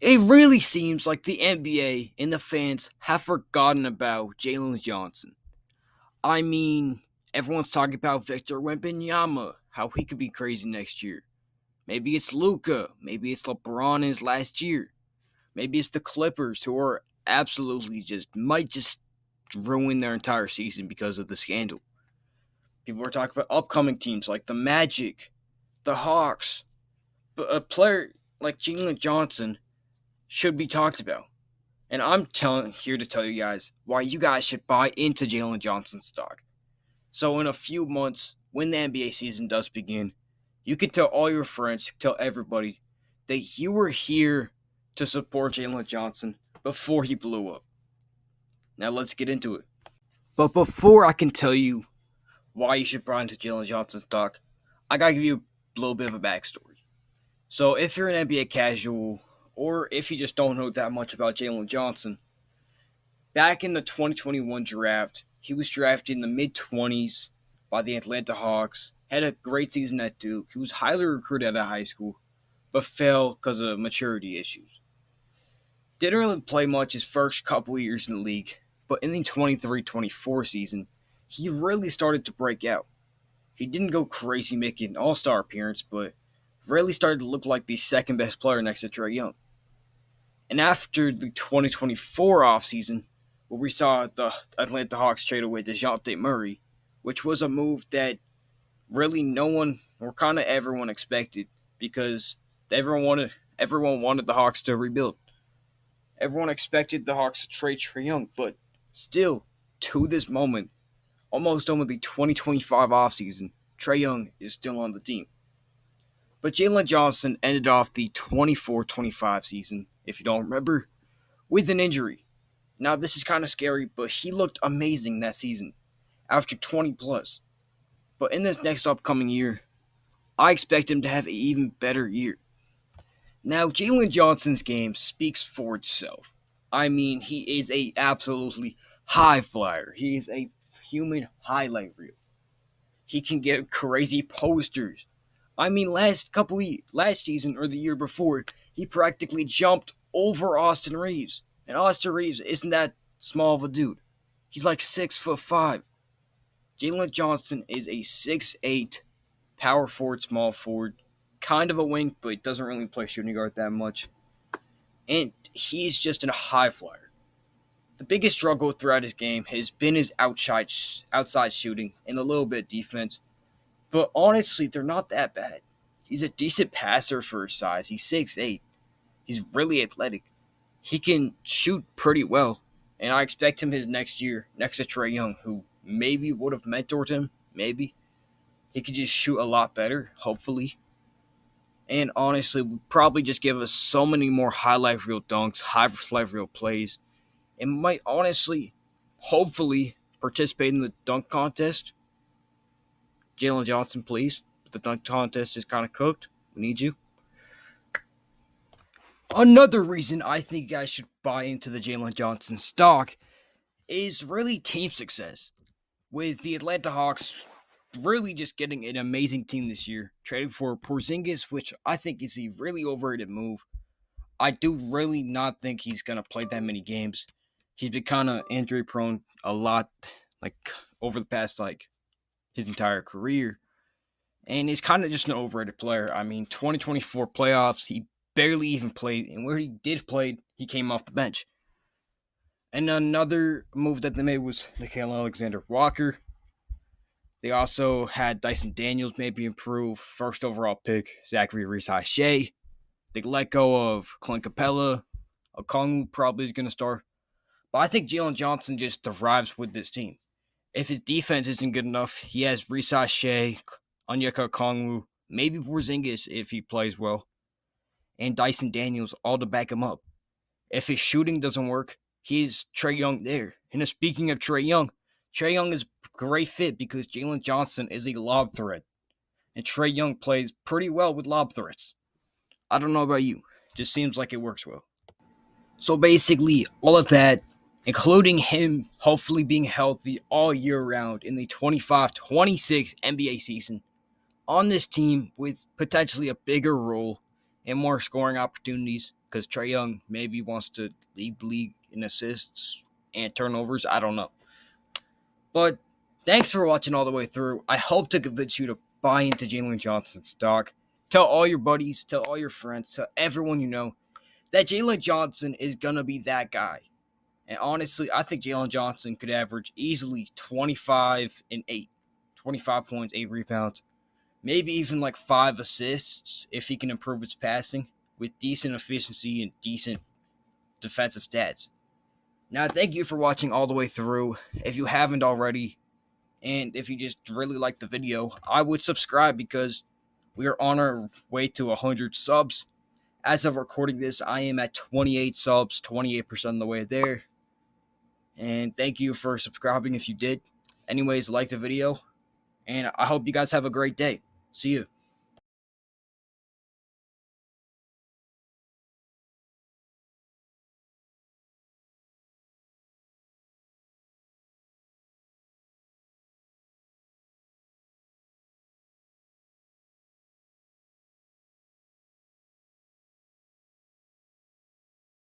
It really seems like the NBA and the fans have forgotten about Jalen Johnson. I mean, everyone's talking about Victor Wembanyama, how he could be crazy next year. Maybe it's Luca. Maybe it's LeBron in his last year. Maybe it's the Clippers who are absolutely just ruin their entire season because of the scandal. People are talking about upcoming teams like the Magic, the Hawks. But a player like Jalen Johnson should be talked about. And here to tell you guys why you guys should buy into Jalen Johnson's stock. So in a few months, when the NBA season does begin, you can tell all your friends, tell everybody that you were here to support Jalen Johnson before he blew up. Now let's get into it. But before I can tell you why you should buy into Jalen Johnson's stock, I gotta give you a little bit of a backstory. So if you're an NBA casual, or if you just don't know that much about Jalen Johnson, back in the 2021 draft, he was drafted in the mid 20s by the Atlanta Hawks. Had a great season at Duke. He was highly recruited out of high school, but fell because of maturity issues. Didn't really play much his first couple years in the league, but in the 23-24 season, he really started to break out. He didn't go crazy making an all-star appearance, but really started to look like the second best player next to Trae Young. And after the 2024 offseason, where we saw the Atlanta Hawks trade away DeJounte Murray, which was a move that really no one, or kind of everyone, expected because everyone wanted the Hawks to rebuild. Everyone expected the Hawks to trade Trae Young, but still, to this moment, almost done with the 2025 offseason, Trae Young is still on the team. But Jalen Johnson ended off the 24-25 season, if you don't remember, with an injury. Now, this is kind of scary, but he looked amazing that season, after 20 plus. But in this next upcoming year, I expect him to have an even better year. Now, Jalen Johnson's game speaks for itself. I mean, he is a absolutely high flyer. He is a human highlight reel. He can get crazy posters. I mean, last season or the year before, he practically jumped over Austin Reeves. And Austin Reeves isn't that small of a dude. He's like 6'5". Jalen Johnson is a 6'8", power forward, small forward, kind of a wing, but doesn't really play shooting guard that much. And he's just a high flyer. The biggest struggle throughout his game has been his outside shooting and a little bit defense. But honestly, they're not that bad. He's a decent passer for his size. He's 6'8". He's really athletic. He can shoot pretty well. And I expect him his next year, next to Trae Young, who maybe would have mentored him. Maybe. He could just shoot a lot better, hopefully. And honestly, would probably just give us so many more highlight reel dunks, highlight reel plays. And might honestly, hopefully, participate in the dunk contest. Jalen Johnson, please. The dunk contest is kind of cooked. We need you. Another reason I think you guys should buy into the Jalen Johnson stock is really team success. With the Atlanta Hawks really just getting an amazing team this year, trading for Porzingis, which I think is a really overrated move. I do really not think he's going to play that many games. He's been kind of injury prone a lot, like over the past, his entire career. And he's kind of just an overrated player. I mean, 2024 playoffs, he barely even played. And where he did play, he came off the bench. And another move that they made was Nickeil Alexander-Walker. They also had Dyson Daniels maybe improve. First overall pick, Zachary Reese-Shea. They let go of Clint Capella. Okongwu probably is going to start. But I think Jalen Johnson just thrives with this team. If his defense isn't good enough, he has Reese-Shea, Onyeka Okongwu, maybe Porzingis if he plays well, and Dyson Daniels all to back him up. If his shooting doesn't work, he's Trae Young there. And speaking of Trae Young is a great fit because Jalen Johnson is a lob threat. And Trae Young plays pretty well with lob threats. I don't know about you. Just seems like it works well. So basically, all of that, including him hopefully being healthy all year round in the 25-26 NBA season, on this team with potentially a bigger role and more scoring opportunities, because Trae Young maybe wants to lead the league in assists and turnovers. I don't know. But thanks for watching all the way through. I hope to convince you to buy into Jalen Johnson's stock. Tell all your buddies, tell all your friends, tell everyone you know that Jalen Johnson is going to be that guy. And honestly, I think Jalen Johnson could average easily 25 and 8. 25 points, 8 rebounds, maybe even like 5 assists if he can improve his passing with decent efficiency and decent defensive stats. Now, thank you for watching all the way through. If you haven't already, and if you just really like the video, I would subscribe because we are on our way to 100 subs. As of recording this, I am at 28 subs, 28% of the way there. And thank you for subscribing if you did. Anyways, like the video, and I hope you guys have a great day. See you.